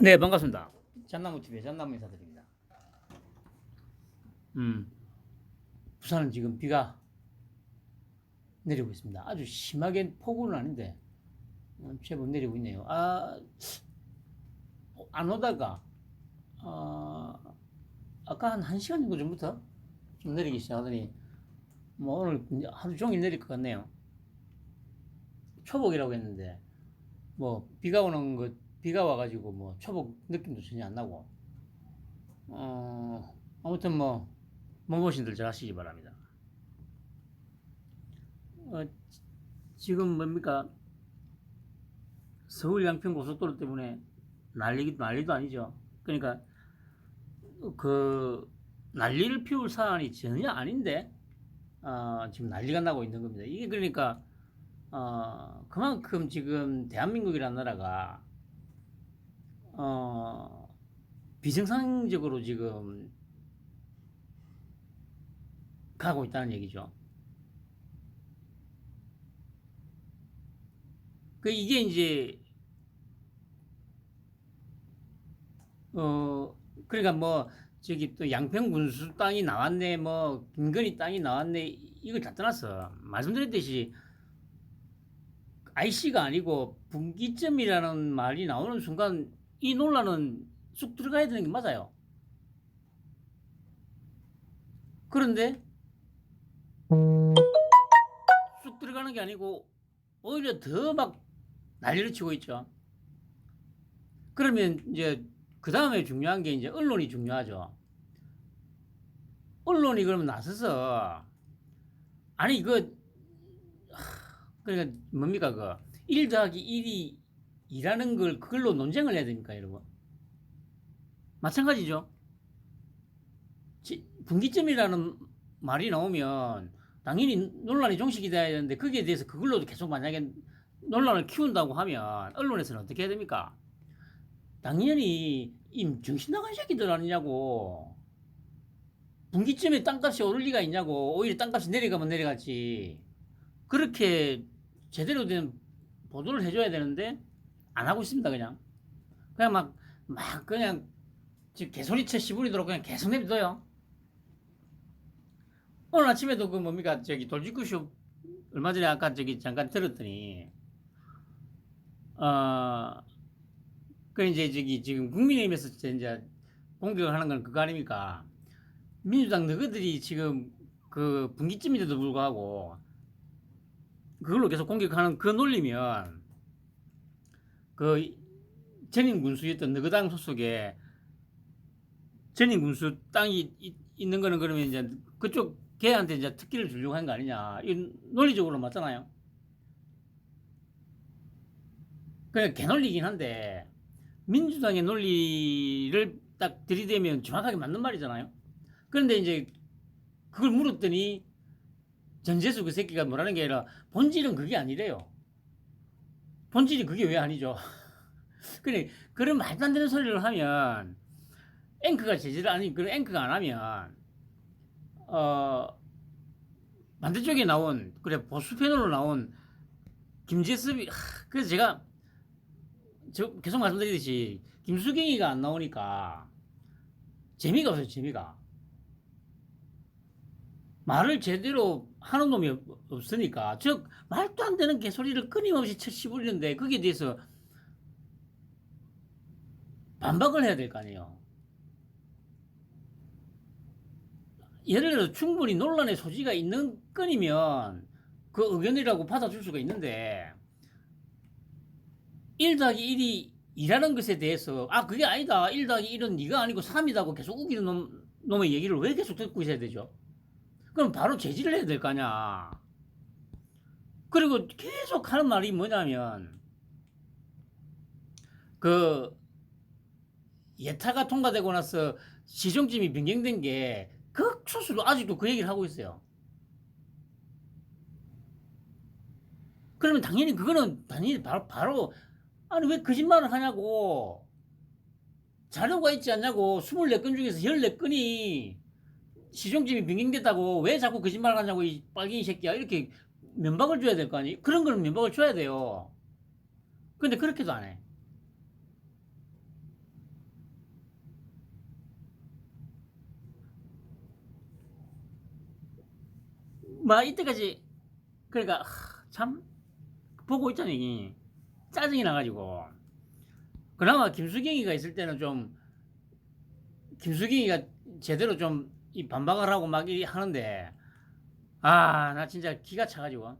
네, 반갑습니다. 잣나무TV의 잣나무 인사드립니다. 부산은 지금 비가 내리고 있습니다. 아주 심하게 폭우는 아닌데, 제법 내리고 있네요. 안 오다가, 아까 한 1시간 정도 전부터 좀 내리기 시작하더니, 뭐 오늘 하루 종일 내릴 것 같네요. 초복이라고 했는데, 뭐, 비가 와가지고 뭐, 초복 느낌도 전혀 안 나고, 아무튼 뭐, 몸보신들 잘 하시기 바랍니다. 어, 지금 뭡니까? 서울 양평 고속도로 때문에 난리도 아니죠. 그러니까 그 난리를 피울 사안이 전혀 아닌데 지금 난리가 나고 있는 겁니다. 이게 그러니까 그만큼 지금 대한민국이라는 나라가 비정상적으로 지금 가고 있다는 얘기죠. 이게 이제 그러니까 뭐 저기 또 양평 군수 땅이 나왔네, 뭐 김건희 땅이 나왔네, 이걸 다 떠났어. 말씀드렸듯이 IC가 아니고 분기점이라는 말이 나오는 순간 이 논란은 쑥 들어가야 되는 게 맞아요. 그런데 쑥 들어가는 게 아니고 오히려 더 막 난리를 치고 있죠. 그러면 이제 그 다음에 중요한 게 이제 언론이 중요하죠. 언론이 그러면 나서서 아니 이거 그러니까 뭡니까 그 1 더하기 1이 2라는 걸 그걸로 논쟁을 해야 됩니까 여러분? 마찬가지죠. 분기점이라는 말이 나오면 당연히 논란이 종식이 돼야 되는데 거기에 대해서 그걸로도 계속 만약에 논란을 키운다고 하면 언론에서는 어떻게 해야 됩니까? 당연히 이 정신 나간 새끼들 아니냐고. 분기점에 땅값이 오를 리가 있냐고. 오히려 땅값이 내려가면 내려갔지. 그렇게 제대로 된 보도를 해줘야 되는데 안 하고 있습니다. 그냥 막 그냥 지금 개소리쳐 씹으리도록 그냥 계속 내비둬요. 오늘 아침에도 그 뭡니까 저기 돌직구쇼 얼마 전에 아까 저기 잠깐 들었더니 그 이제 저기 지금 국민의힘에서 이제 공격을 하는 건 그거 아닙니까? 민주당 너희들이 지금 그 분기점인데도 불구하고 그걸로 계속 공격하는 그 논리면 그 전임 군수였던 너희당 소속에 전임 군수 땅이 있는 거는 그러면 이제 그쪽 걔한테 이제 특기를 주려고 한 거 아니냐. 이 논리적으로 맞잖아요. 그냥 개논리긴 한데 민주당의 논리를 딱 들이대면 정확하게 맞는 말이잖아요. 그런데 이제 그걸 물었더니 전재수 그 새끼가 뭐라는 게 아니라 본질은 그게 아니래요. 본질이 그게 왜 아니죠? 그래 그런 말도 안 되는 소리를 하면 앵커가 제재를 아니 그런 앵커가 안 하면 반대쪽에 나온 그래 보수 패널로 나온 김재섭이 그래서 제가 계속 말씀드리듯이 김수경이가 안 나오니까 재미가 없어요. 재미가 말을 제대로 하는 놈이 없으니까 즉 말도 안 되는 개소리를 끊임없이 씹으려는데 거기에 대해서 반박을 해야 될 거 아니에요. 예를 들어 충분히 논란의 소지가 있는 건이면 그 의견이라고 받아줄 수가 있는데 1 더하기 1이 2라는 것에 대해서 그게 아니다. 1 더하기 1은 네가 아니고 3이다고 계속 우기는 놈의 얘기를 왜 계속 듣고 있어야 되죠? 그럼 바로 제지를 해야 될 거 아니야. 그리고 계속 하는 말이 뭐냐면 그 예타가 통과되고 나서 시정점이 변경된 게 극소수로 아직도 그 얘기를 하고 있어요. 그러면 당연히 그거는 당연히 바로 아니 왜 거짓말을 하냐고. 자료가 있지 않냐고. 24건 중에서 14건이 시정점이 변경됐다고 왜 자꾸 거짓말을 하냐고 이 빨갱이 새끼야. 이렇게 면박을 줘야 될 거 아니. 그런 거는 면박을 줘야 돼요. 근데 그렇게도 안 해. 막 이때까지 그러니까 참 보고 있자니 짜증이 나가지고 그나마 김수경이가 있을 때는 좀 김수경이가 제대로 좀 이 반박을 하고 막 이 하는데 나 진짜 기가 차가지고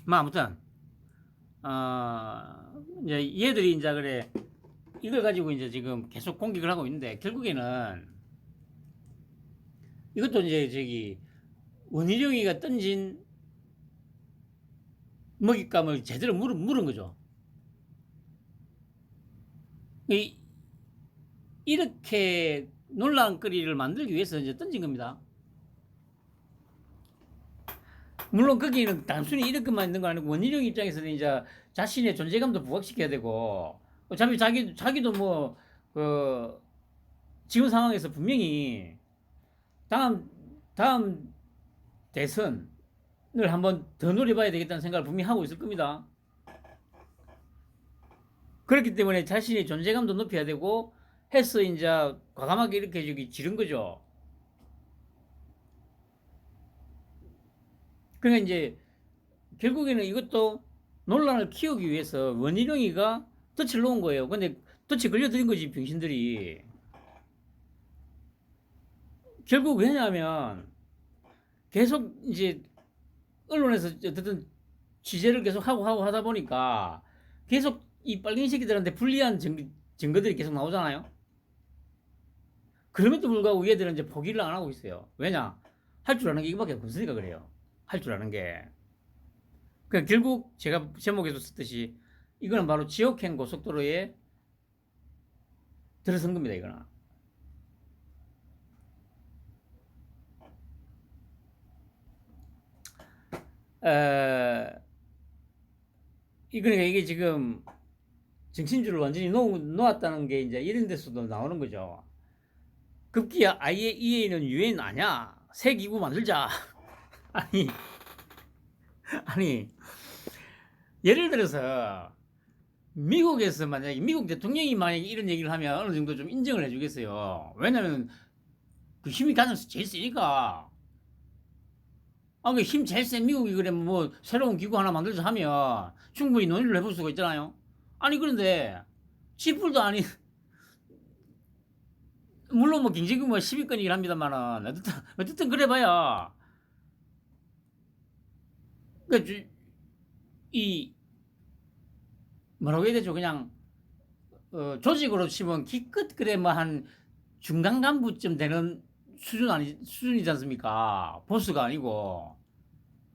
뭐 아무튼 이제 얘들이 이제 그래 이걸 가지고 이제 지금 계속 공격을 하고 있는데 결국에는 이것도 이제 저기 원희룡이가 던진 먹잇감을 제대로 물은 거죠. 이렇게 논란거리를 만들기 위해서 이제 던진 겁니다. 물론 거기는 단순히 이렇게만 있는 건 아니고 원희룡 입장에서는 이제 자신의 존재감도 부각시켜야 되고 어차피 자기도 뭐 그 지금 상황에서 분명히 다음 대선을 한번 더 노려봐야 되겠다는 생각을 분명히 하고 있을 겁니다. 그렇기 때문에 자신의 존재감도 높여야 되고 해서 이제 과감하게 이렇게 저기 지른 거죠. 그러니까 이제 결국에는 이것도 논란을 키우기 위해서 원희룡이가 덫을 놓은 거예요. 근데 덫에 걸려들인 거지 병신들이. 결국 왜냐하면 계속 이제 언론에서 어쨌든 취재를 계속 하고 하다 보니까 계속 이 빨갱이 새끼들한테 불리한 증거들이 계속 나오잖아요. 그럼에도 불구하고 얘들은 이제 포기를 안 하고 있어요. 왜냐? 할 줄 아는 게 이거밖에 없으니까 그래요. 할 줄 아는 게. 그러니까 결국 제가 제목에서 썼듯이 이거는 바로 지옥행 고속도로에 들어선 겁니다. 이거는. 그러니까 이게 지금 정신줄을 완전히 놓았다는 게 이제 이런 데서도 나오는 거죠. 급기야 IAEA는 유엔 아냐? 새 기구 만들자. 아니 예를 들어서 미국에서 만약에 미국 대통령이 만약에 이런 얘기를 하면 어느 정도 좀 인정을 해주겠어요. 왜냐면 그 힘이 가장 제일 세니까. 그 힘 제일 센 미국이 그래 뭐 새로운 기구 하나 만들자 하면 충분히 논의를 해볼 수가 있잖아요. 아니 그런데 지풀도 아니 물론 뭐 경제 규모가 10위권이긴 합니다만은 어쨌든 그래봐야 그러니까 이 뭐라고 해야 되죠? 그냥 조직으로 치면 기껏 그래 뭐 한 중간 간부쯤 되는 수준이지 않습니까? 보스가 아니고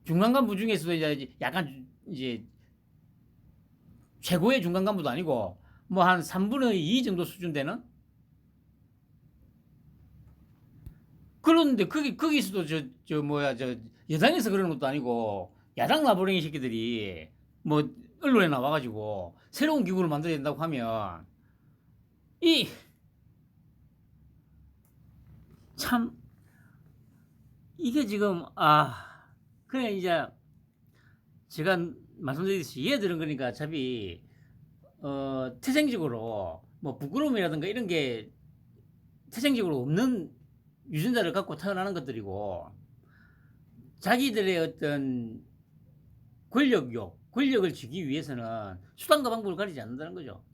중간 간부 중에서도 이제 약간 이제 최고의 중간 간부도 아니고 뭐 한 3분의 2 정도 수준 되는. 그런데 거기서도 저 여당에서 그러는 것도 아니고 야당 나부랭이 새끼들이 뭐 언론에 나와가지고 새로운 기구를 만들어야 된다고 하면 참 이게 지금 그래 이제 제가 말씀드렸듯이 얘들은 그러니까 어차피 태생적으로 뭐 부끄러움이라든가 이런 게 태생적으로 없는 유전자를 갖고 태어나는 것들이고 자기들의 어떤 권력을 쥐기 위해서는 수단과 방법을 가리지 않는다는 거죠.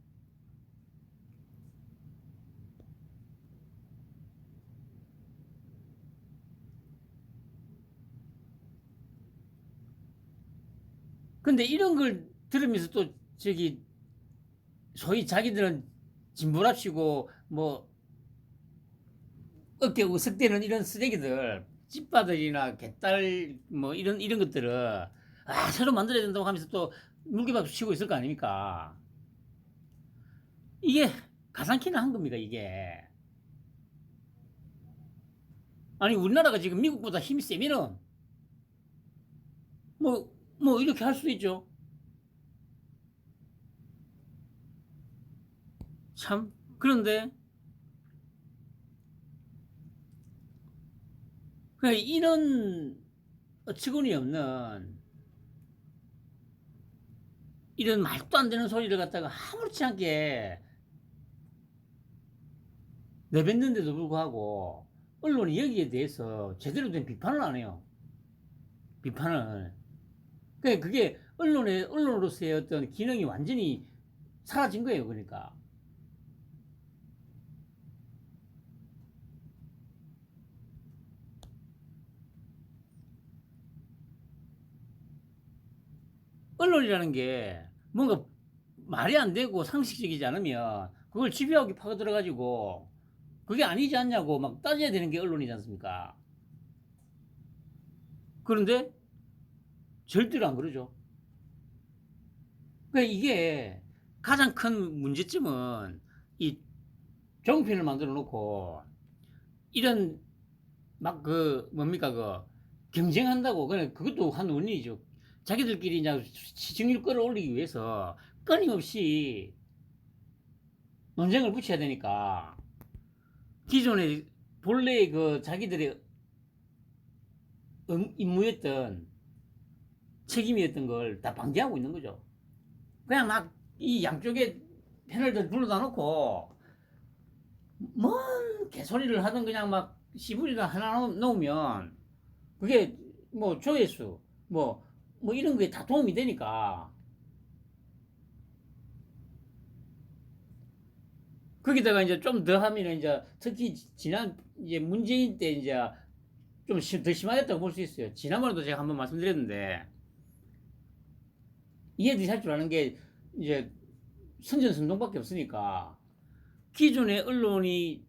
근데 이런 걸 들으면서 또 저기 소위 자기들은 진보랍시고 뭐 어깨 우석대는 이런 쓰레기들 찐빠들이나 개딸 뭐 이런 것들은 새로 만들어야 된다고 하면서 또 물개박수 치고 있을 거 아닙니까? 이게 가상키나 한 겁니까 이게? 아니 우리나라가 지금 미국보다 힘이 세면은 뭐 이렇게 할 수도 있죠. 참 그런데 그냥 이런 어처구니 없는 이런 말도 안 되는 소리를 갖다가 아무렇지 않게 내뱉는데도 불구하고 언론이 여기에 대해서 제대로 된 비판을 안 해요. 비판을. 그게 언론으로서의 어떤 기능이 완전히 사라진 거예요. 그러니까. 언론이라는 게 뭔가 말이 안 되고 상식적이지 않으면 그걸 집요하게 파고들어가지고 그게 아니지 않냐고 막 따져야 되는 게 언론이지 않습니까? 그런데 절대로 안 그러죠. 그러니까 이게 가장 큰 문제점은 이 종편을 만들어 놓고 이런 막 그 뭡니까 그 경쟁한다고 그래 그것도 한 원인이죠. 자기들끼리 이제 시청률 끌어올리기 위해서 끊임없이 논쟁을 붙여야 되니까 기존에 본래 그 자기들의 임무였던 책임이었던 걸 다 방기하고 있는 거죠. 그냥 막 이 양쪽에 패널들 불러다 놓고 뭔 개소리를 하든 그냥 막 씨부리를 하나 놓으면 그게 뭐 조회수 뭐 이런 거에 다 도움이 되니까 거기다가 이제 좀 더 하면 이제 특히 지난 이제 문재인 때 이제 좀 더 심하겠다고 볼 수 있어요. 지난번에도 제가 한번 말씀드렸는데 이해들이 할 줄 아는 게 이제 선전선동밖에 없으니까 기존의 언론의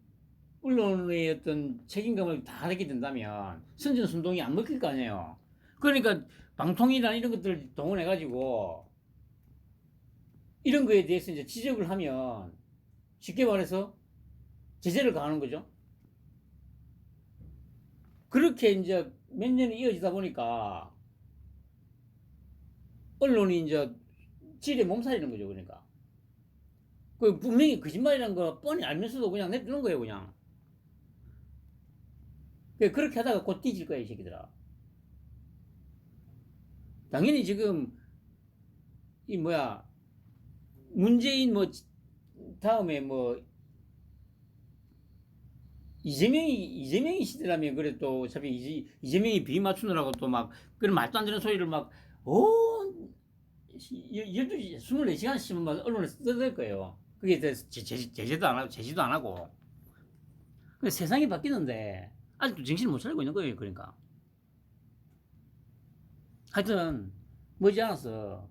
어떤 책임감을 다 하게 된다면 선전선동이 안 먹힐 거 아니에요. 그러니까 방통이나 이런 것들을 동원해가지고 이런 거에 대해서 이제 지적을 하면 쉽게 말해서 제재를 가하는 거죠. 그렇게 이제 몇 년이 이어지다 보니까 언론이 이제 질에 몸살이는 거죠. 그러니까 그 분명히 거짓말이라는 거 뻔히 알면서도 그냥 내두는 거예요. 그냥 그렇게 하다가 곧 뒤질 거야 이 새끼들아. 당연히 지금 이 뭐야 문재인 뭐 다음에 뭐 이재명이 시대라면 그래 또 어차피 이재명이 비 맞추느라고 또 막 그런 말도 안 되는 소리를 막 오 12시 24시간씩은 막 언론에 써댈 거예요. 그게 제재도 안 하고 제지도 안 하고. 근데 세상이 바뀌는데 아직도 정신을 못 차리고 있는 거예요. 그러니까 하여튼 머지않았어.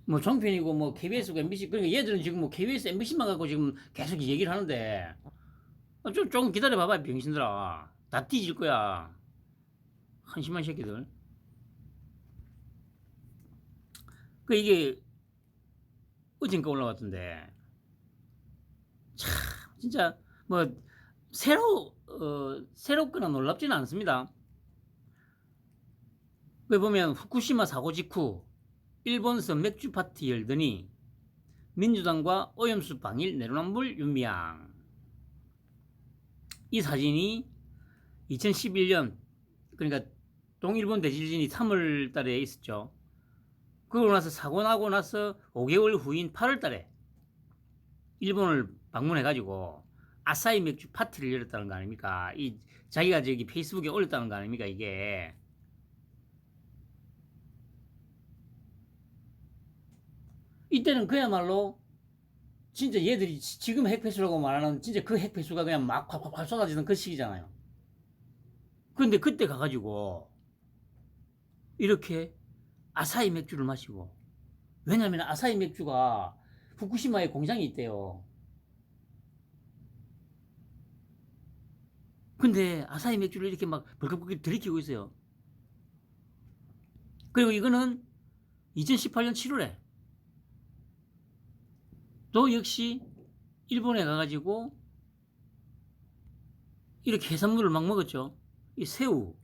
뭐 종편이고 뭐 KBS고 MBC 그러니까 얘들은 지금 뭐 KBS MBC만 갖고 지금 계속 얘기를 하는데 조금 기다려 봐봐 병신들아. 다 뒤질 거야. 한심한 새끼들. 그 이게 어젠가 올라왔던데 참 진짜 뭐 새롭거나 놀랍지는 않습니다. 그 보면 후쿠시마 사고 직후 일본서 맥주 파티 열더니 민주당과 오염수 방일 내로남불 윤미향. 이 사진이 2011년 그러니까 동일본 대지진이 3월 달에 있었죠. 그러고 나서 사고 나고 나서 5개월 후인 8월 달에 일본을 방문해가지고 아사히 맥주 파티를 열었다는 거 아닙니까? 이 자기가 저기 페이스북에 올렸다는 거 아닙니까? 이게 이때는 그야말로 진짜 얘들이 지금 핵폐수라고 말하는 진짜 그 핵폐수가 그냥 막 콸콸콸 쏟아지는 그 시기잖아요. 근데 그때 가가지고 이렇게 아사히 맥주를 마시고 왜냐면 아사히 맥주가 후쿠시마에 공장이 있대요. 근데 아사히 맥주를 이렇게 막 벌컥벌컥 들이키고 있어요. 그리고 이거는 2018년 7월에 또 역시 일본에 가가지고 이렇게 해산물을 막 먹었죠. 이 새우,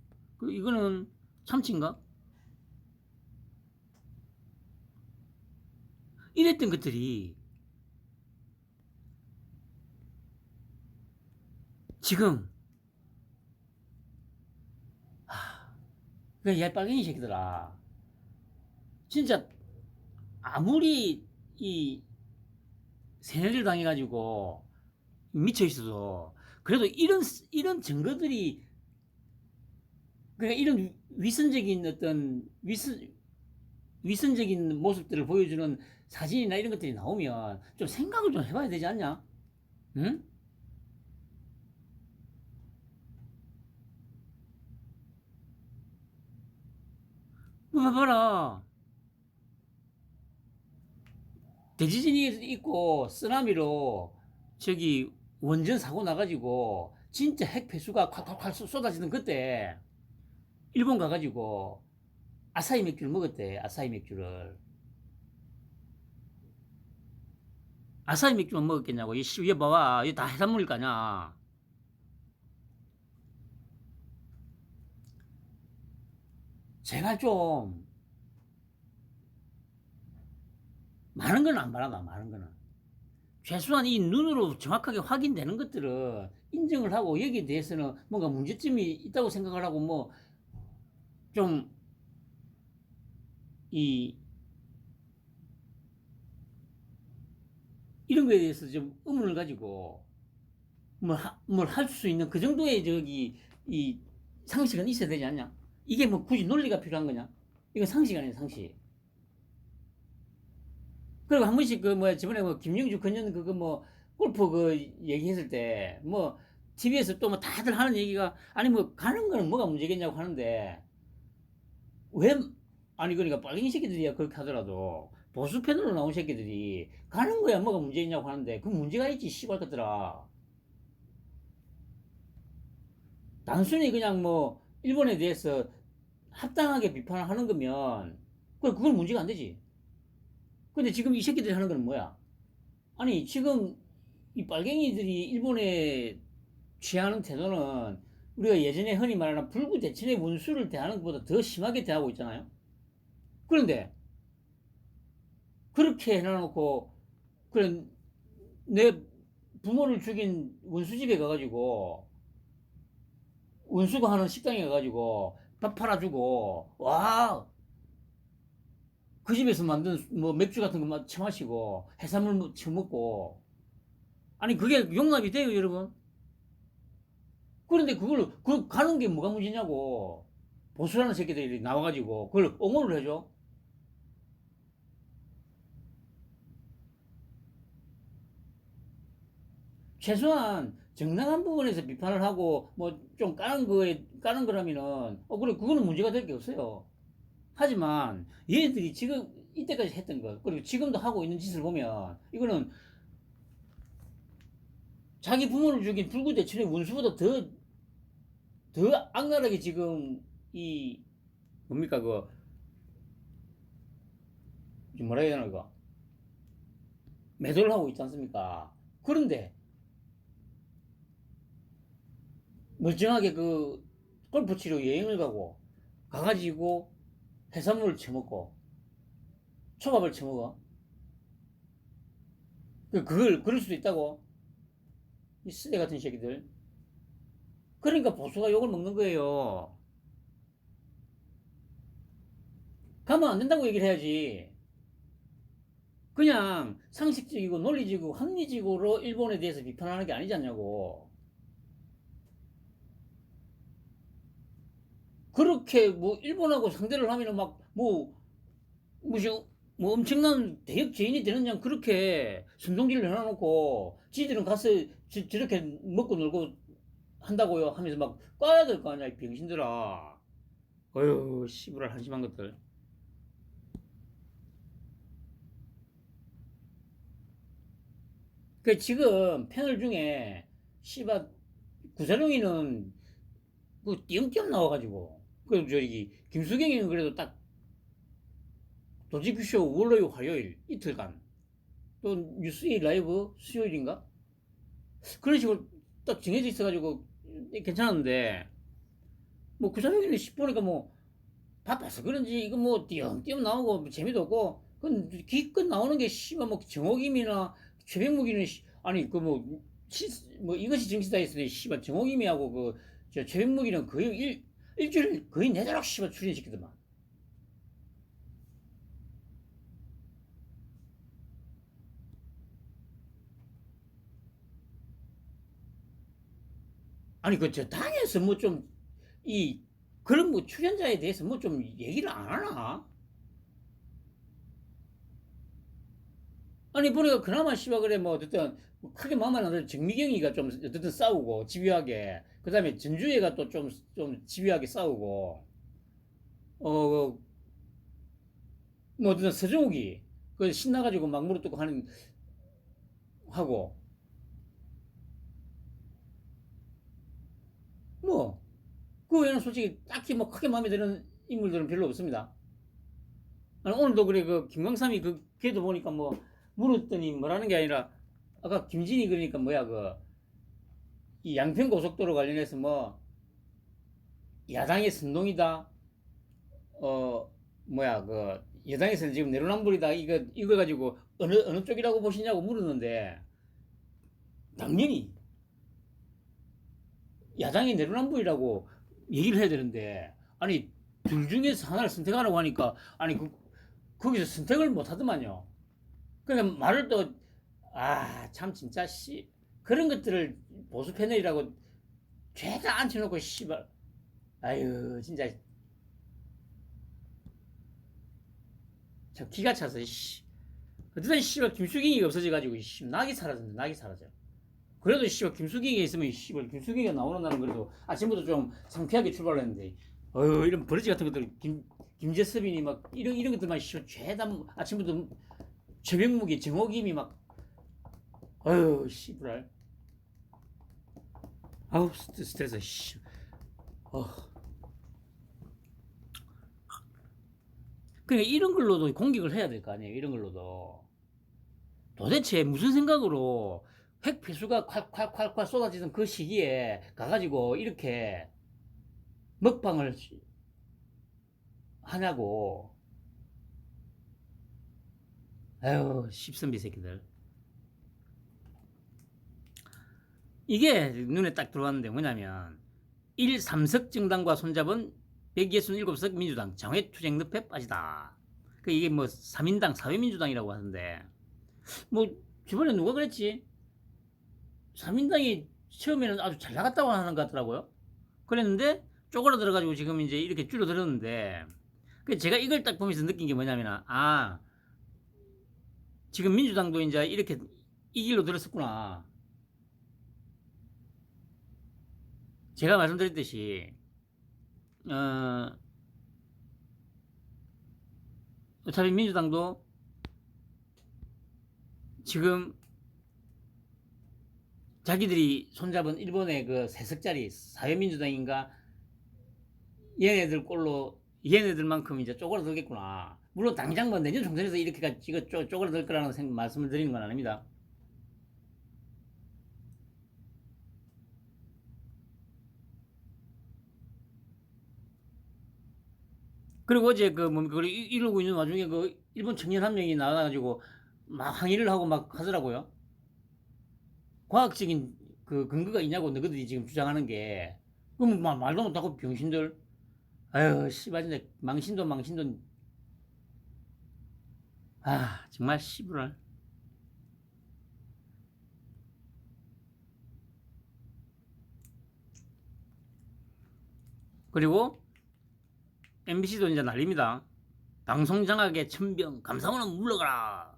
이거는 참치인가? 이랬던 것들이 지금 그 얘빨갱이 새끼들아 진짜 아무리 이 세뇌를 당해가지고 미쳐 있어도 그래도 이런 증거들이, 그러니까 이런 위선적인 어떤 위선적인 모습들을 보여주는 사진이나 이런 것들이 나오면 좀 생각을 좀 해봐야 되지 않냐? 응? 뭐 봐봐라. 대지진이 있고 쓰나미로 저기 원전 사고 나가지고 진짜 핵 폐수가 콸콸콸 쏟아지는 그때 일본 가가지고 아사히 맥주를 먹었대. 아사히 맥주를. 아사히 맥주만 먹었겠냐고. 이씨, 봐봐. 이거 다 해산물일 거 아니야. 제가 좀 많은 건 안 바란다. 많은 거는. 최소한 이 눈으로 정확하게 확인되는 것들은 인정을 하고 여기에 대해서는 뭔가 문제점이 있다고 생각을 하고 뭐 좀 이 이런 거에 대해서 좀 의문을 가지고 뭘 할 수 있는 그 정도의 저기 이 상식은 있어야 되지 않냐? 이게 뭐 굳이 논리가 필요한 거냐? 이건 상식 아니야, 상식. 그리고 한 번씩 그 뭐야 저번에 뭐 김영주 건전 그거 뭐 골프 그 얘기했을 때 뭐 TV에서 또 뭐 다들 하는 얘기가 아니 뭐 가는 거는 뭐가 문제겠냐고 하는데 왜 아니 그러니까 빨갱이 새끼들이야 그렇게 하더라도 보수 패널로 나온 새끼들이 가는 거야 뭐가 문제 있냐고 하는데 그 문제가 있지 씨발 것들아. 단순히 그냥 뭐 일본에 대해서 합당하게 비판을 하는 거면 그걸 문제가 안 되지. 근데 지금 이 새끼들이 하는 건 뭐야? 아니 지금 이 빨갱이들이 일본에 취하는 태도는 우리가 예전에 흔히 말하는 불구대천의 원수를 대하는 것보다 더 심하게 대하고 있잖아요. 그런데 그렇게 해놔놓고 그래 내 부모를 죽인 원수 집에 가가지고 원수가 하는 식당에 가가지고 밥 팔아주고 와 그 집에서 만든 뭐 맥주 같은 거 처마시고 해산물 처먹고 아니 그게 용납이 돼요 여러분? 그런데 그걸 그 가는 게 뭐가 문제냐고 보수라는 새끼들이 나와가지고 그걸 옹호를 해줘. 최소한 정당한 부분에서 비판을 하고 뭐 좀 까는 거라면은 그래 그거는 문제가 될 게 없어요. 하지만 얘들이 지금 이때까지 했던 것 그리고 지금도 하고 있는 짓을 보면 이거는 자기 부모를 죽인 불구대천의 원수보다 더 악랄하게 지금 이 뭡니까 그 뭐라 해야 되나 이거 매도를 하고 있지 않습니까? 그런데 멀쩡하게 그 골프 치러 여행을 가고 가가지고 해산물을 처먹고 초밥을 처먹어. 그걸 그럴 수도 있다고 이 쓰레 같은 새끼들. 그러니까 보수가 욕을 먹는 거예요. 가면 안 된다고 얘기를 해야지. 그냥 상식적이고 논리적이고 합리적으로 일본에 대해서 비판하는 게 아니지 않냐고. 그렇게 뭐 일본하고 상대를 하면은 막뭐 무슨 뭐 엄청난 대역 죄인이 되는 양 그렇게 성동기를 해놔놓고 지들은 가서 저렇게 먹고 놀고 한다고요 하면서 막 꽈야 될 거 아니야 이 병신들아. 어휴 씨부랄 한심한 것들. 그 지금 패널 중에 씨발 구사룡이는 그 띄엄띄엄 나와가지고 그 저기 김수경이는 그래도 딱 도지큐쇼 월요일 화요일 이틀간 또 뉴스데이 라이브 수요일인가 그런 식으로 딱 정해져 있어가지고 괜찮았는데 뭐 구사룡이는 보니까 뭐 바빠서 그런지 이거 뭐 띄엄띄엄 나오고 뭐 재미도 없고 그 기껏 나오는 게 씨발 뭐 정옥임이나 최백무기는 아니 그 뭐 이것이 정치다 했으니 씨발 정옥임이하고 그 저 최백무기는 거의 일주일 거의 내도록 씨발 출연시키더만. 아니 그 저 당에서 뭐 좀 이 그런 뭐 출연자에 대해서 뭐 좀 얘기를 안 하나? 아니 보니까 그나마 씨발 그래 뭐 어쨌든 뭐 크게 마음 안 하는 정미경이가 좀 어쨌든 싸우고 집요하게 그다음에 전주혜가 또 좀 집요하게 싸우고 어 뭐 어쨌든 서정욱이 그 신나가지고 막 무릎 꿇고 하는 하고 뭐 그 외에는 솔직히 딱히 뭐 크게 마음에 드는 인물들은 별로 없습니다. 아니, 오늘도 그래 그 김광삼이 그 걔도 보니까 뭐 물었더니 뭐라는 게 아니라 아까 김진이 그러니까 뭐야 그 이 양평 고속도로 관련해서 뭐 야당의 선동이다 어 뭐야 그 여당에서는 지금 내로남불이다 이거 가지고 어느 쪽이라고 보시냐고 물었는데 당연히 야당이 내로남불이라고 얘기를 해야 되는데 아니 둘 중에서 하나를 선택하라고 하니까 아니 거기서 선택을 못 하더만요. 그러니까 말을 또 참 진짜 씨 그런 것들을 보수 패널이라고 죄다 앉혀놓고 씨발 아유 진짜 저 기가 차서 씨 어쨌든 씨발 김수경이 없어져가지고 씨 낙이 사라졌네 낙이 사라져. 그래도 씨발 김수경이 있으면 씨발 김수경이가 나오는 날은 그래도 아침부터 좀 상쾌하게 출발했는데 이런 버러지 같은 것들 김재섭이니 막 이런 것들만 씨발 죄다 아침부터 최병묵이 정호김이 막 씨발 아우 스트레스 씨 어. 그러니까 이런 걸로도 공격을 해야 될 거 아니에요 이런 걸로도 도대체 무슨 생각으로 핵 폐수가 콸콸콸콸 쏟아지던 그 시기에 가가지고 이렇게 먹방을 하냐고. 아유, 십선비 새끼들. 이게 눈에 딱 들어왔는데 뭐냐면 1~3석 정당과 손잡은 167석 민주당 장외투쟁 늪에 빠지다. 그 이게 뭐 3인당 사회민주당이라고 하는데 뭐 저번에 누가 그랬지? 3인당이 처음에는 아주 잘 나갔다고 하는 것 같더라고요. 그랬는데 쪼그라들어가지고 지금 이제 이렇게 줄어들었는데 제가 이걸 딱 보면서 느낀 게 뭐냐면 지금 민주당도 이제 이렇게 이 길로 들었었구나. 제가 말씀드렸듯이 어차피 민주당도 지금 자기들이 손잡은 일본의 그 세석짜리 사회민주당인가 얘네들 꼴로 얘네들만큼 이제 쪼그라들겠구나. 물론 당장 뭐 내년 총선에서 이렇게 쪼그라들 거라는 말씀을 드리는 건 아닙니다. 그리고 어제 이러고 있는 와중에 그 일본 청년 한 명이 나와가지고 막 항의를 하고 막 하더라고요. 과학적인 그 근거가 있냐고 너희들이 지금 주장하는 게 그럼 말도 못하고 병신들 아유 씨발 진짜 망신도 정말 씨부랄. 그리고 MBC도 이제 난립니다. 방송장악의 천병 감사원은 물러가라.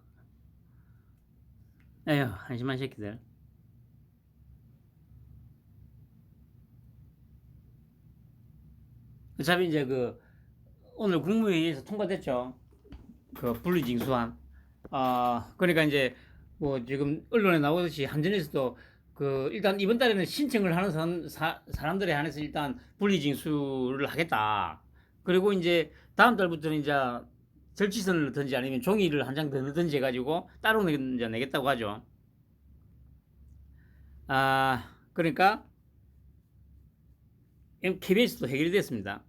에휴 한심한 새끼들. 어차피 이제 그 오늘 국무회의에서 통과됐죠. 그 분리징수안. 그러니까 이제 뭐 지금 언론에 나오듯이 한전에서도 그 일단 이번 달에는 신청을 하는 사람들에 한해서 일단 분리징수를 하겠다. 그리고 이제 다음 달부터는 이제 절취선을 넣든지 아니면 종이를 한 장 더 넣든지 해가지고 따로 이제 내겠다고 하죠. 그러니까 KBS도 해결이 됐습니다.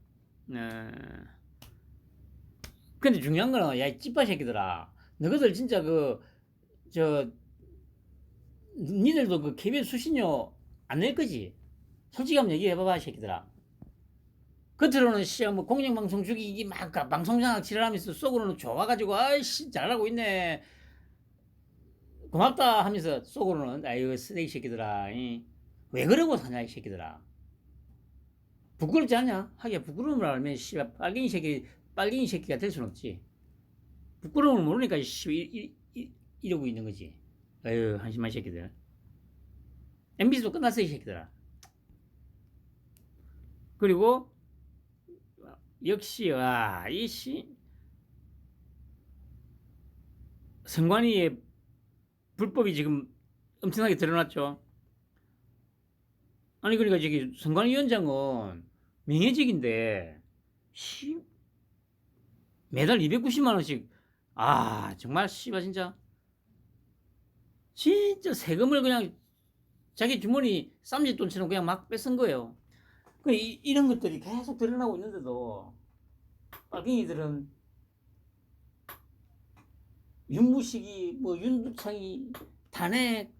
근데 중요한 거는 야, 이 찌빠 새끼들아. 너희들 진짜 니들도 그 KBS 수신료 안 낼 거지? 솔직히 한번 얘기해봐봐, 새끼들아. 겉으로는 뭐 공영방송 죽이기 막 방송장악 지랄하면서 속으로는 좋아가지고 아이씨 잘하고 있네 고맙다 하면서 속으로는 아이고 쓰레기 새끼들아 왜 그러고 사냐 이 새끼들아. 부끄럽지 않냐? 하기야 부끄러움을 알면 씨발 빨갱이 새끼가 될 수는 없지. 부끄러움을 모르니까 이러고 있는 거지. 아유 한심한 새끼들. MBC도 끝났어 이 새끼들아. 그리고 역시 이씨 성관이의 불법이 지금 엄청나게 드러났죠. 아니 그러니까 저기 성관이 위원장은 명예직인데 매달 290만 원씩 정말 씨발 진짜 세금을 그냥 자기 주머니 쌈짓돈처럼 그냥 막 뺏은 거예요. 이런 것들이 계속 드러나고 있는데도 빨갱이들은 윤무식이 뭐 윤두창이 탄핵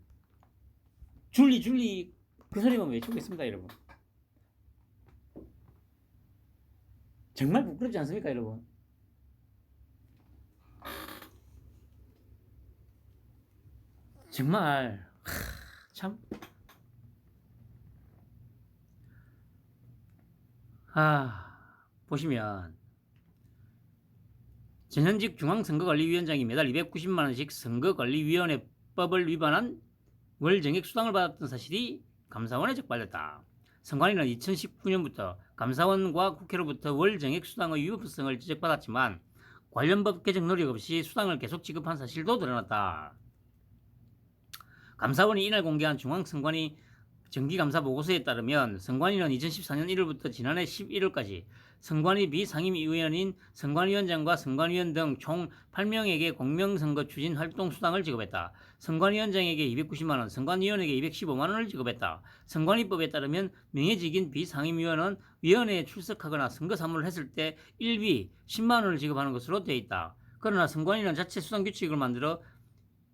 줄리 그 소리만 외치고 있습니다 여러분. 정말 부끄럽지 않습니까 여러분? 정말 참 보시면 전현직 중앙선거관리위원장이 매달 290만 원씩 선거관리위원회법을 위반한 월 정액 수당을 받았던 사실이 감사원에 적발됐다. 선관위는 2019년부터 감사원과 국회로부터 월 정액 수당의 위법성을 지적받았지만 관련 법 개정 노력 없이 수당을 계속 지급한 사실도 드러났다. 감사원이 이날 공개한 중앙선관위 정기감사 보고서에 따르면 선관위는 2014년 1월부터 지난해 11월까지 선관위 비상임위원인 선관위원장과 선관위원 등 총 8명에게 공명선거 추진 활동 수당을 지급했다. 선관위원장에게 290만 원, 선관위원에게 215만 원을 지급했다. 선관위법에 따르면 명예직인 비상임위원은 위원회에 출석하거나 선거 사무를 했을 때 1비 10만 원을 지급하는 것으로 되어 있다. 그러나 선관위는 자체 수당 규칙을 만들어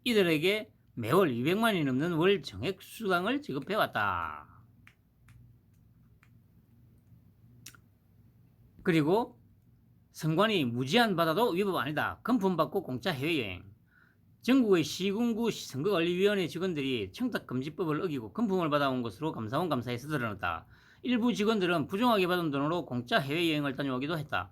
이들에게 매월 200만 원이 넘는 월 정액 수당을 지급해왔다. 그리고 선관위 무제한 받아도 위법 아니다. 금품받고 공짜 해외여행. 전국의 시군구 선거관리위원회 직원들이 청탁금지법을 어기고 금품을 받아온 것으로 감사원 감사에서 드러났다. 일부 직원들은 부정하게 받은 돈으로 공짜 해외여행을 다녀오기도 했다.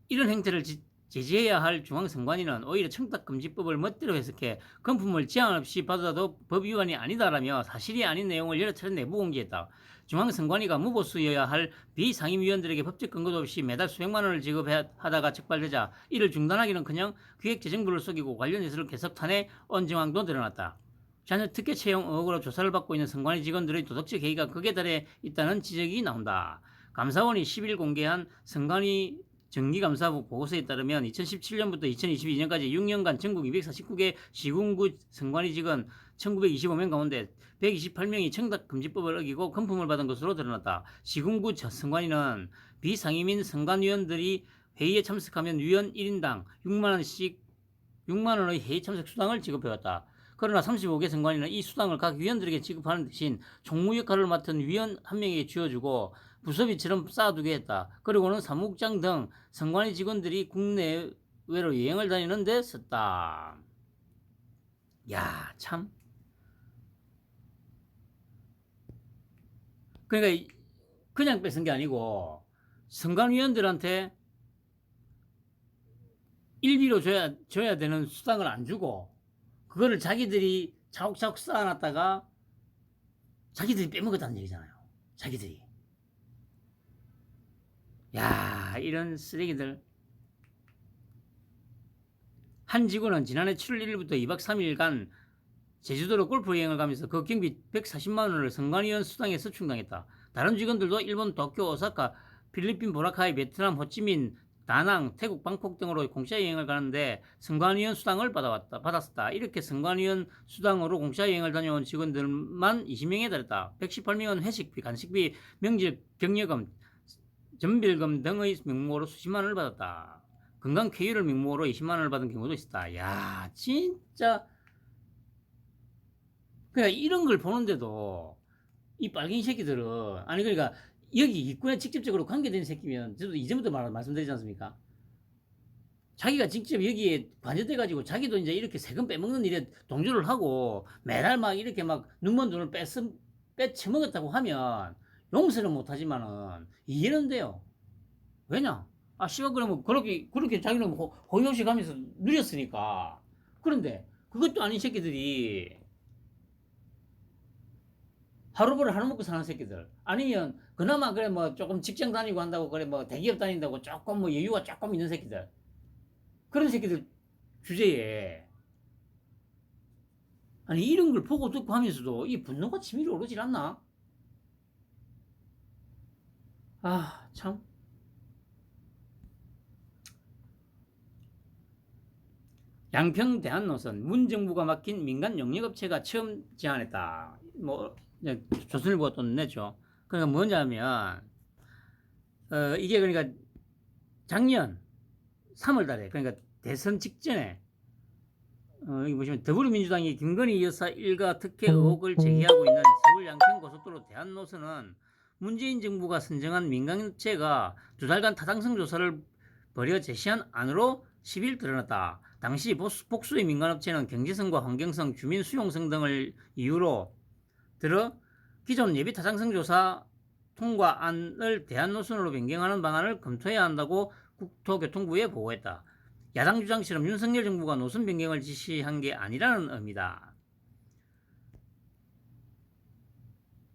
이런 행태를 제재해야 할 중앙선관위는 오히려 청탁금지법을 멋대로 해석해 금품을 제한 없이 받아도 법 위반이 아니다라며 사실이 아닌 내용을 여러 차례 내부 공개했다. 중앙선관위가 무보수여야 할 비상임위원들에게 법적 근거도 없이 매달 수백만 원을 지급하다가 적발되자 이를 중단하기는커녕 기획재정부를 속이고 관련 예수를 계속 탄핵 온 정황도 드러났다. 자녀 특혜 채용 의혹으로 조사를 받고 있는 선관위 직원들의 도덕적 해이가 극에 달해 있다는 지적이 나온다. 감사원이 10일 공개한 선관위 정기감사 보고서에 따르면 2017년부터 2022년까지 6년간 전국 249개 시군구 선관위 직원 1925명 가운데 128명이 청탁금지법을 어기고 금품을 받은 것으로 드러났다. 시군구 선관위는 비상임인 선관위원들이 회의에 참석하면 위원 1인당 6만 원의 회의 참석 수당을 지급해왔다. 그러나 35개 선관위는 이 수당을 각 위원들에게 지급하는 대신 총무 역할을 맡은 위원 한 명에게 쥐어주고 부서비처럼 쌓아두게 했다. 그리고는 사무국장 등 선관위 직원들이 국내외로 여행을 다니는 데 썼다. 참. 그러니까 그냥 뺏은 게 아니고 선관위원들한테 일비로 줘야 되는 수당을 안 주고 그거를 자기들이 차곡차곡 쌓아놨다가 자기들이 빼먹었다는 얘기잖아요. 자기들이. 이런 쓰레기들. 한 직원은 지난해 7월 1일부터 2박 3일간 제주도로 골프 여행을 가면서 그 경비 140만 원을 선관위원 수당에 서충당했다. 다른 직원들도 일본 도쿄, 오사카, 필리핀 보라카이, 베트남 호치민, 다낭, 태국 방콕 등으로 공짜 여행을 가는데 선관위원 수당을 받았었다. 이렇게 선관위원 수당으로 공짜 여행을 다녀온 직원들만 20명에 달했다. 118명은 회식비, 간식비, 명절 격려금, 전빌금 등의 명목으로 수십만 원을 받았다. 건강 쾌유를 명목으로 20만 원을 받은 경우도 있었다. 진짜. 그러니까 이런 걸 보는데도 이 빨갱이 새끼들은 그러니까 여기 일꾼에 직접적으로 관계된 새끼면 저도 이전부터 말씀드리지 않습니까? 자기가 직접 여기에 관여돼가지고 자기도 이제 이렇게 세금 빼먹는 일에 동조를 하고 매달 막 이렇게 막 눈먼 돈을 빼쳐먹었다고 하면 용서는 못하지만은 이해는 돼요. 왜냐? 아, 씨가 그러면 그렇게 자기는 호의호식 하면서 누렸으니까. 그런데 그것도 아닌 새끼들이 하루벌을 하루 먹고 사는 새끼들. 아니면 그나마 그래 뭐 조금 직장 다니고 한다고 그래 뭐 대기업 다닌다고 조금 뭐 여유가 조금 있는 새끼들. 그런 새끼들 주제에 아니 이런 걸 보고 듣고 하면서도 이 분노가 치밀어 오르질 않나? 아, 참. 양평 대한노선 문정부가 맡긴 민간 용역업체가 처음 제안했다. 뭐 조선일보가 또 냈죠. 그러니까 뭐냐면 이게 그러니까 작년 3월달에 그러니까 대선 직전에 여기 보시면 더불어민주당이 김건희 여사 일가 특혜 의혹을 제기하고 있는 서울 양평고속도로 대한노선은 문재인 정부가 선정한 민간업체가 2달간 타당성 조사를 벌여 제시한 안으로 10일 드러났다. 당시 복수의 민간업체는 경제성과 환경성, 주민 수용성 등을 이유로 들어 기존 예비 타당성 조사 통과안을 대한노선으로 변경하는 방안을 검토해야 한다고 국토교통부에 보고했다. 야당 주장처럼 윤석열 정부가 노선 변경을 지시한 게 아니라는 의미다.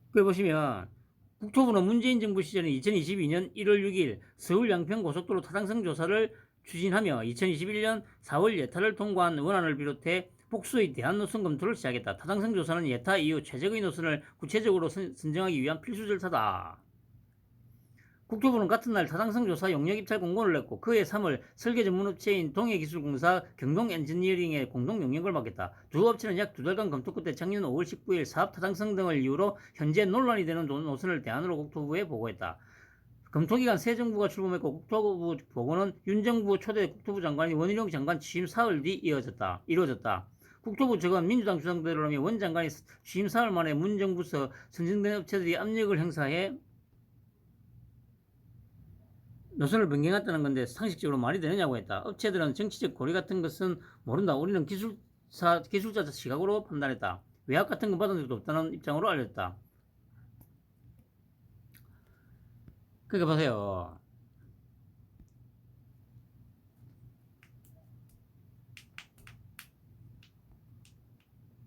그걸 보시면 국토부는 문재인 정부 시절인 2022년 1월 6일 서울 양평 고속도로 타당성 조사를 추진하며 2021년 4월 예타를 통과한 원안을 비롯해 복수의 대한노선 검토를 시작했다. 타당성 조사는 예타 이후 최적의 노선을 구체적으로 선정하기 위한 필수 절차다. 국토부는 같은 날 타당성 조사 용역 입찰 공고를 냈고 그해 3월 설계 전문업체인 동해기술공사 경동엔지니어링에 공동 용역을 맡겼다. 두 업체는 약 2달간 검토 끝에 작년 5월 19일 사업 타당성 등을 이유로 현재 논란이 되는 노선을 대안으로 국토부에 보고했다. 검토기간 새 정부가 출범했고 국토부 보고는 윤 정부 초대 국토부 장관이 원희룡 장관 취임 사흘 뒤 이루어졌다. 국토부 측은 민주당 주장대로라면 원 장관이 취임 사흘 만에 문 정부서 선정된 업체들이 압력을 행사해 노선을 변경했다는 건데 상식적으로 말이 되느냐고 했다. 업체들은 정치적 고리 같은 것은 모른다. 우리는 기술자 시각으로 판단했다. 외압 같은 건 받은 적도 없다는 입장으로 알렸다. 그러니까 보세요.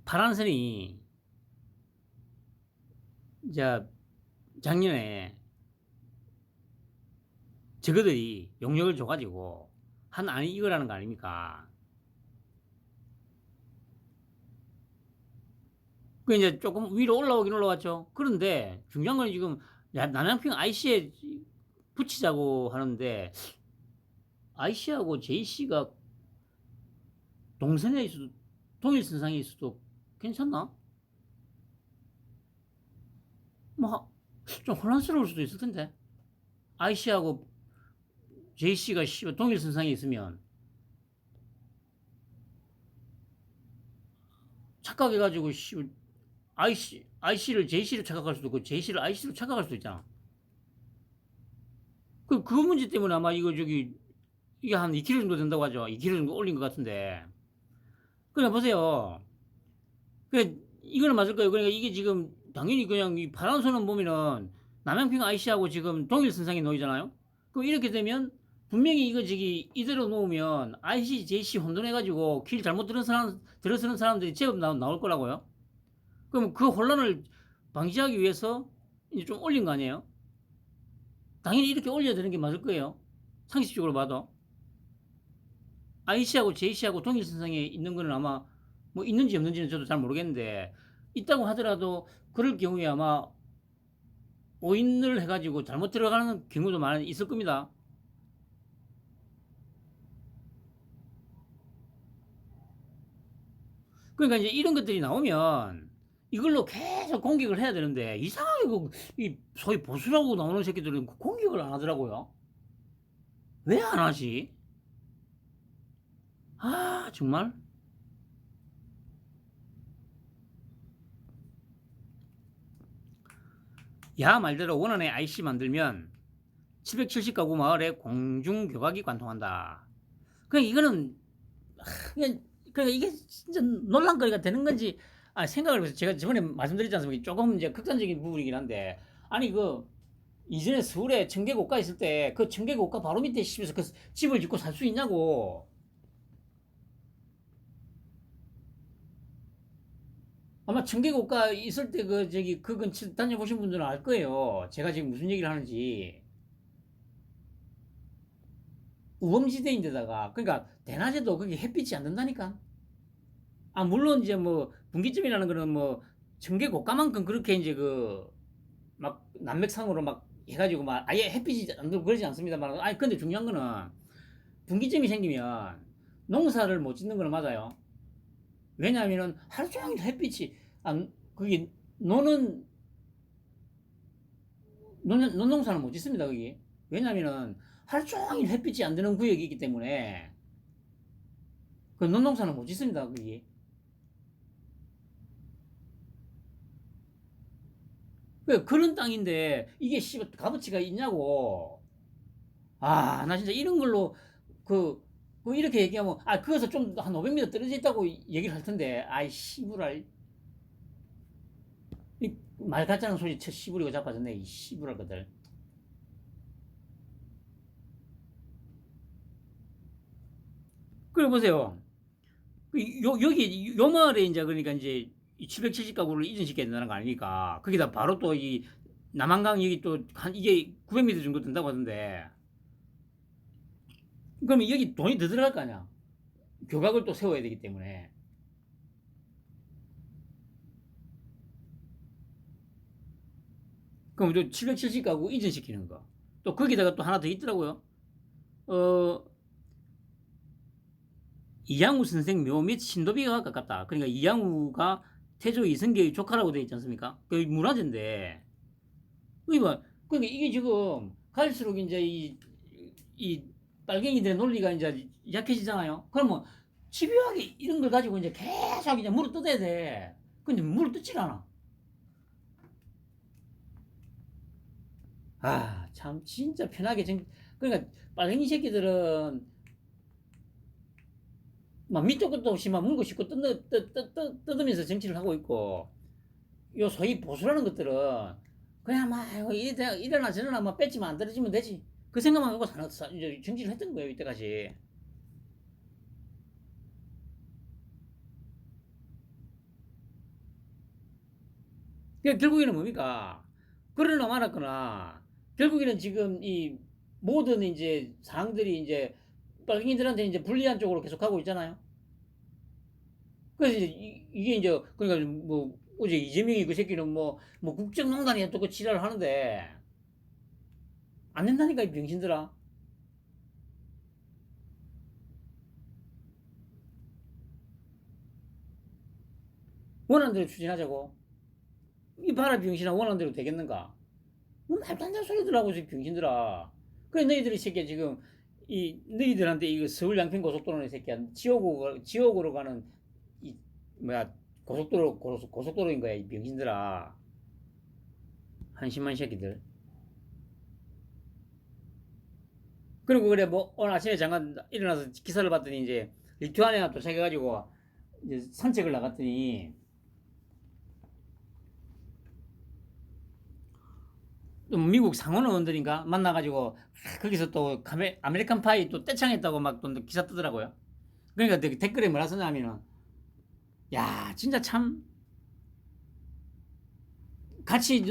파란선이 이제 작년에 저거들이 용역을 줘가지고 한 안이 이거라는 거 아닙니까? 그 이제 조금 위로 올라오긴 올라왔죠. 그런데 중요한 건 지금 남양평 IC에 붙이자고 하는데 IC하고 JC가 동선에 있어도 동일 선상에 있어도 괜찮나? 뭐 좀 혼란스러울 수도 있을 텐데 IC하고 JC가 동일 선상에 있으면 착각해가지고 IC를 JC로 착각할 수도 있고 JC를 IC로 착각할 수도 있잖아. 그 문제 때문에 아마 이게 한 2kg 정도 된다고 하죠. 2kg 정도 올린 것 같은데. 그냥 보세요. 이거는 맞을 거예요. 그러니까 이게 지금 당연히 그냥 이 파란 선은 보면은 남양평 IC하고 지금 동일 선상에 놓이잖아요. 그럼 이렇게 되면 분명히 이대로 놓으면 IC, JC 혼돈해가지고 길 잘못 들어서는 사람들이 제법 나올 거라고요. 그럼 그 혼란을 방지하기 위해서 이제 좀 올린 거 아니에요? 당연히 이렇게 올려야 되는 게 맞을 거예요. 상식적으로 봐도. IC하고 JC하고 동일 선상에 있는 거는 아마 뭐 있는지 없는지는 저도 잘 모르겠는데 있다고 하더라도 그럴 경우에 아마 오인을 해가지고 잘못 들어가는 경우도 많이 있을 겁니다. 그러니까 이제 이런 것들이 나오면 이걸로 계속 공격을 해야 되는데 이상하게 이 소위 보수라고 나오는 새끼들은 공격을 안 하더라고요. 왜 안 하지? 아, 정말? 야 말대로 원안에 IC 만들면 770가구 마을에 공중교각이 관통한다. 그냥 이거는 그냥 이게 진짜 논란거리가 되는 건지 생각을 해서 제가 저번에 말씀드렸지 않습니까? 조금 이제 극단적인 부분이긴 한데, 아니, 이전에 서울에 청계고가 있을 때, 그 청계고가 바로 밑에 집에서 그 집을 짓고 살 수 있냐고. 아마 청계고가 있을 때 그 근처 다녀보신 분들은 알 거예요. 제가 지금 무슨 얘기를 하는지. 우범지대인데다가, 그러니까, 대낮에도 그게 햇빛이 안 든다니까? 물론 이제 뭐, 분기점이라는 거는 뭐, 청계고가만큼 그렇게 이제 막, 난맥상으로 막 해가지고 막, 아예 햇빛이 안 들고 그러지 않습니다만, 아니, 근데 중요한 거는, 분기점이 생기면, 농사를 못 짓는 건 맞아요. 왜냐하면은, 하루 종일 햇빛이, 그게, 노는, 논농사는 못 짓습니다, 거기. 왜냐하면은, 하루 종일 햇빛이 안 드는 구역이 있기 때문에, 그 논농사는 못 짓습니다, 거기. 그런 땅인데 이게 값어치가 있냐고. 나 진짜 이런 걸로 그, 이렇게 얘기하면 그것서 좀 한 500m 떨어져 있다고 얘기를 할 텐데 씨부랄 말 같자는 소리 쳐 씨부리고 자빠졌네 이 씨부랄 것들. 그래 보세요. 여기 요 마을에 이제 그러니까 이제 770가구를 이전시켜야 된다는 거 아닙니까? 거기다 바로 또 이 남한강 여기 또 한 이게 900m 정도 된다고 하던데 그러면 여기 돈이 더 들어갈 거 아니야? 교각을 또 세워야 되기 때문에. 그럼 또 770가구 이전시키는 거. 또 거기다가 또 하나 더 있더라고요. 어, 이양우 선생 묘 및 신도비가 가깝다. 그러니까 이양우가 태조 이성계의 조카라고 되어 있지 않습니까? 그 문화재인데. 그러니까 이게 지금 갈수록 이제 이 빨갱이들의 논리가 이제 약해지잖아요. 그러면 집요하게 이런 걸 가지고 이제 계속 이제 물을 뜯어야 돼. 근데 물을 뜯질 않아. 참 진짜 편하게 그러니까 빨갱이 새끼들은 막 밑도 끝도 없이 막 물고 싶고 뜯으면서 정치를 하고 있고 요 소위 보수라는 것들은 그냥 막 이러나 저러나 막 뺏지만 안 떨어지면 되지 그 생각만 하고 이제 정치를 했던 거예요 이때까지. 그러니까 결국에는 뭡니까 그러나 말았거나 결국에는 지금 이 모든 이제 사항들이 이제 빨갱이들한테 이제 불리한 쪽으로 계속 가고 있잖아요. 그래서 이게 이제 그러니까 뭐 어제 이재명이 그 새끼는 뭐 국정농단이야 또 그 지랄을 하는데 안 된다니까 이 병신들아. 원하는 대로 추진하자고. 이 봐라 병신아 원하는 대로 되겠는가? 뭐 말도 안 되는 소리들 하고 있어 병신들아. 그래 너희들이 새끼야 지금 이 너희들한테 이거 서울 양평 고속도로는 새끼야 지옥으로 가는 이 뭐야 고속도로인 거야 이 병신들아. 한심한 새끼들. 그리고 그래 뭐 오늘 아침에 잠깐 일어나서 기사를 봤더니 이제 리투아니아 도착해가지고 이제 산책을 나갔더니 또 미국 상원 의원들인가 만나가지고 거기서 또 아메리칸 파이 또 떼창했다고 막 또 기사 뜨더라고요. 그러니까 댓글에 뭐라 쓰냐면은 야 진짜 참 같이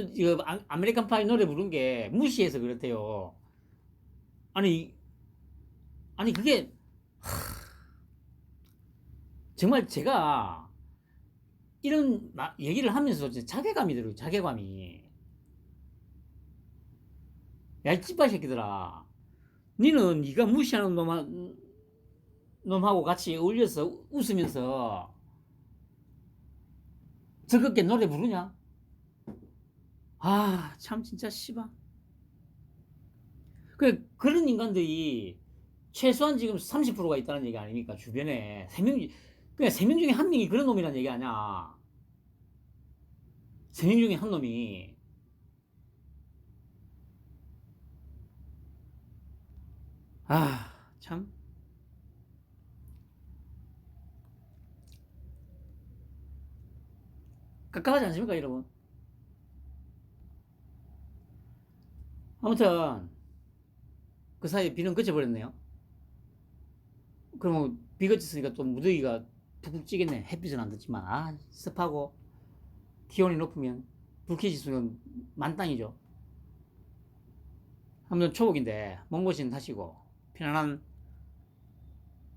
아메리칸 파이 노래 부른 게 무시해서 그렇대요. 아니 그게 정말 제가 이런 얘기를 하면서 자괴감이 들어요. 자괴감이. 야, 이 찌빠 새끼들아. 니는 네가 무시하는 놈하고 같이 어울려서 웃으면서 즐겁게 노래 부르냐? 참 진짜 씨발. 그런 인간들이 최소한 지금 30%가 있다는 얘기 아닙니까? 주변에 그냥 3명 중에 한 명이 그런 놈이라는 얘기 아니야. 3명 중에 한 놈이. 참. 깝깝하지 않습니까, 여러분? 아무튼 그 사이에 비는 그쳐버렸네요. 그러면 비 그쳤으니까 또 무더기가 푹푹 찌겠네. 햇빛은 안 떴지만 습하고 기온이 높으면 불쾌지수는 만땅이죠. 아무튼 초복인데 먼 곳은 하시고 편안한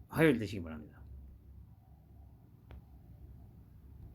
화요일 되시기 바랍니다.